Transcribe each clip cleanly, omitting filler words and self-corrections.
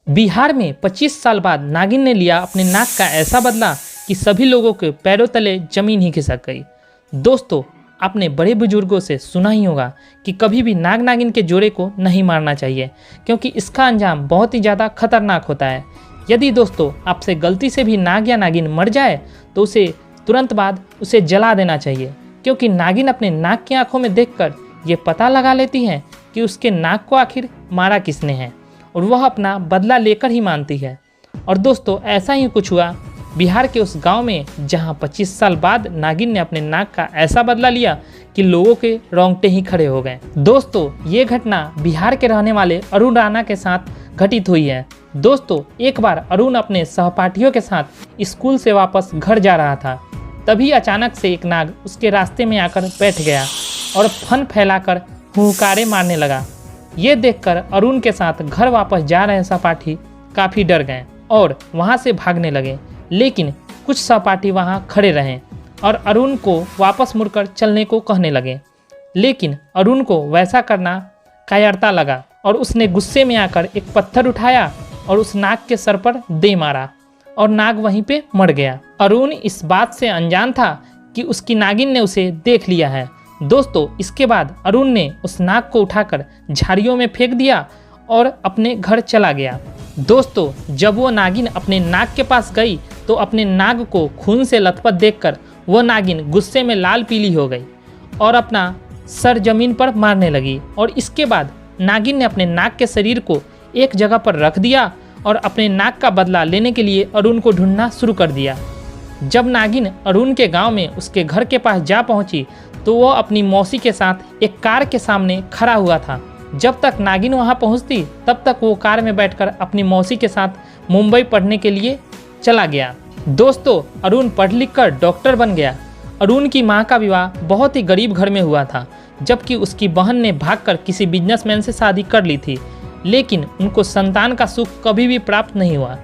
बिहार में 25 साल बाद नागिन ने लिया अपने नाक का ऐसा बदला कि सभी लोगों के पैरों तले जमीन ही खिसक गई। दोस्तों, आपने बड़े बुजुर्गों से सुना ही होगा कि कभी भी नाग नागिन के जोड़े को नहीं मारना चाहिए, क्योंकि इसका अंजाम बहुत ही ज़्यादा खतरनाक होता है। यदि दोस्तों आपसे गलती से भी नाग या नागिन मर जाए तो उसे तुरंत बाद उसे जला देना चाहिए, क्योंकि नागिन अपने नाक की आंखों में देखकर ये पता लगा लेती है कि उसके नाक को आखिर मारा किसने है, और वह अपना बदला लेकर ही मानती है। और दोस्तों, ऐसा ही कुछ हुआ बिहार के उस गांव में, जहां 25 साल बाद नागिन ने अपने नाक का ऐसा बदला लिया कि लोगों के रोंगटे ही खड़े हो गए। दोस्तों, ये घटना बिहार के रहने वाले अरुण राणा के साथ घटित हुई है। दोस्तों, एक बार अरुण अपने सहपाठियों के साथ स्कूल से वापस घर जा रहा था। तभी अचानक से एक नाग उसके रास्ते में आकर बैठ गया और फन फैलाकर हुंकारे मारने लगा। ये देखकर अरुण के साथ घर वापस जा रहे सहपाठी काफ़ी डर गए और वहाँ से भागने लगे, लेकिन कुछ सहपाठी वहाँ खड़े रहे और अरुण को वापस मुड़कर चलने को कहने लगे। लेकिन अरुण को वैसा करना कायरता लगा और उसने गुस्से में आकर एक पत्थर उठाया और उस नाग के सर पर दे मारा और नाग वहीं पे मर गया। अरुण इस बात से अनजान था कि उसकी नागिन ने उसे देख लिया है। दोस्तों, इसके बाद अरुण ने उस नाग को उठाकर झाड़ियों में फेंक दिया और अपने घर चला गया। दोस्तों, जब वो नागिन अपने नाग के पास गई तो अपने नाग को खून से लथपथ देखकर वो नागिन गुस्से में लाल पीली हो गई और अपना सर जमीन पर मारने लगी। और इसके बाद नागिन ने अपने नाग के शरीर को एक जगह पर रख दिया और अपने नाग का बदला लेने के लिए अरुण को ढूंढना शुरू कर दिया। जब नागिन अरुण के गांव में उसके घर के पास जा पहुंची तो वो अपनी मौसी के साथ एक कार के सामने खड़ा हुआ था। जब तक नागिन वहां पहुंचती तब तक वो कार में बैठकर अपनी मौसी के साथ मुंबई पढ़ने के लिए चला गया। दोस्तों, अरुण पढ़ लिख कर डॉक्टर बन गया। अरुण की मां का विवाह बहुत ही गरीब घर में हुआ था, जबकि उसकी बहन ने भागकर किसी बिजनेसमैन से शादी कर ली थी, लेकिन उनको संतान का सुख कभी भी प्राप्त नहीं हुआ।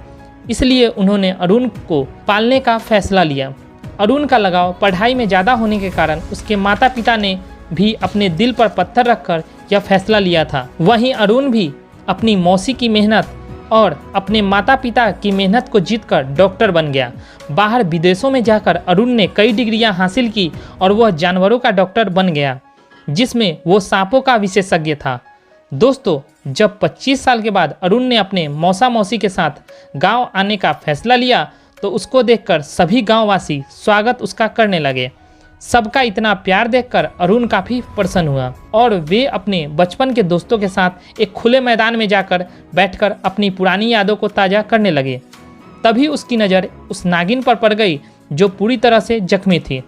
इसलिए उन्होंने अरुण को पालने का फैसला लिया। अरुण का लगाव पढ़ाई में ज़्यादा होने के कारण उसके माता पिता ने भी अपने दिल पर पत्थर रखकर यह फैसला लिया था। वहीं अरुण भी अपनी मौसी की मेहनत और अपने माता पिता की मेहनत को जीतकर डॉक्टर बन गया। बाहर विदेशों में जाकर अरुण ने कई डिग्रियां हासिल की और वह जानवरों का डॉक्टर बन गया, जिसमें वो सांपों का विशेषज्ञ था। दोस्तों, जब 25 साल के बाद अरुण ने अपने मौसा मौसी के साथ गांव आने का फैसला लिया तो उसको देखकर सभी गांववासी स्वागत उसका करने लगे। सबका इतना प्यार देखकर अरुण काफ़ी प्रसन्न हुआ और वे अपने बचपन के दोस्तों के साथ एक खुले मैदान में जाकर बैठकर अपनी पुरानी यादों को ताज़ा करने लगे। तभी उसकी नज़र उस नागिन पर पड़ गई जो पूरी तरह से जख्मी थी।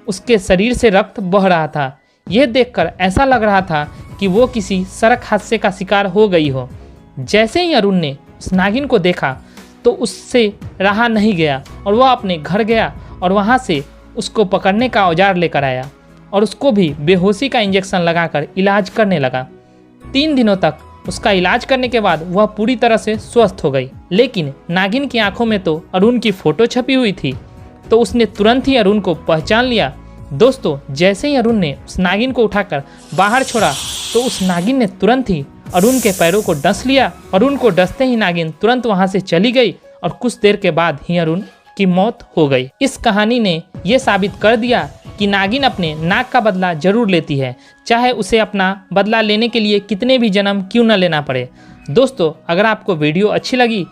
उसके शरीर से रक्त बह रहा था। यह देखकर ऐसा लग रहा था कि वो किसी सड़क हादसे का शिकार हो गई हो। जैसे ही अरुण ने उस नागिन को देखा तो उससे रहा नहीं गया और वह अपने घर गया और वहाँ से उसको पकड़ने का औजार लेकर आया और उसको भी बेहोशी का इंजेक्शन लगाकर इलाज करने लगा। 3 दिनों तक उसका इलाज करने के बाद वह पूरी तरह से स्वस्थ हो गई। लेकिन नागिन की आंखों में तो अरुण की फ़ोटो छपी हुई थी, तो उसने तुरंत ही अरुण को पहचान लिया। दोस्तों, जैसे ही अरुण ने उस नागिन को उठाकर बाहर छोड़ा तो उस नागिन ने तुरंत ही अरुण के पैरों को डस लिया। अरुण को डसते ही नागिन तुरंत वहाँ से चली गई और कुछ देर के बाद ही अरुण की मौत हो गई। इस कहानी ने यह साबित कर दिया कि नागिन अपने नाग का बदला जरूर लेती है, चाहे उसे अपना बदला लेने के लिए कितने भी जन्म क्यों न लेना पड़े। दोस्तों, अगर आपको वीडियो अच्छी लगी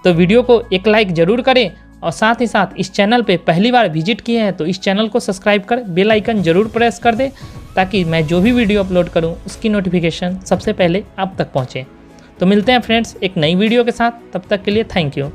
तो वीडियो को एक लाइक ज़रूर करें और साथ ही साथ इस चैनल पे पहली बार विजिट किए हैं तो इस चैनल को सब्सक्राइब कर बेल आइकन ज़रूर प्रेस कर दें, ताकि मैं जो भी वीडियो अपलोड करूँ उसकी नोटिफिकेशन सबसे पहले आप तक पहुँचे। तो मिलते हैं फ्रेंड्स एक नई वीडियो के साथ, तब तक के लिए थैंक यू।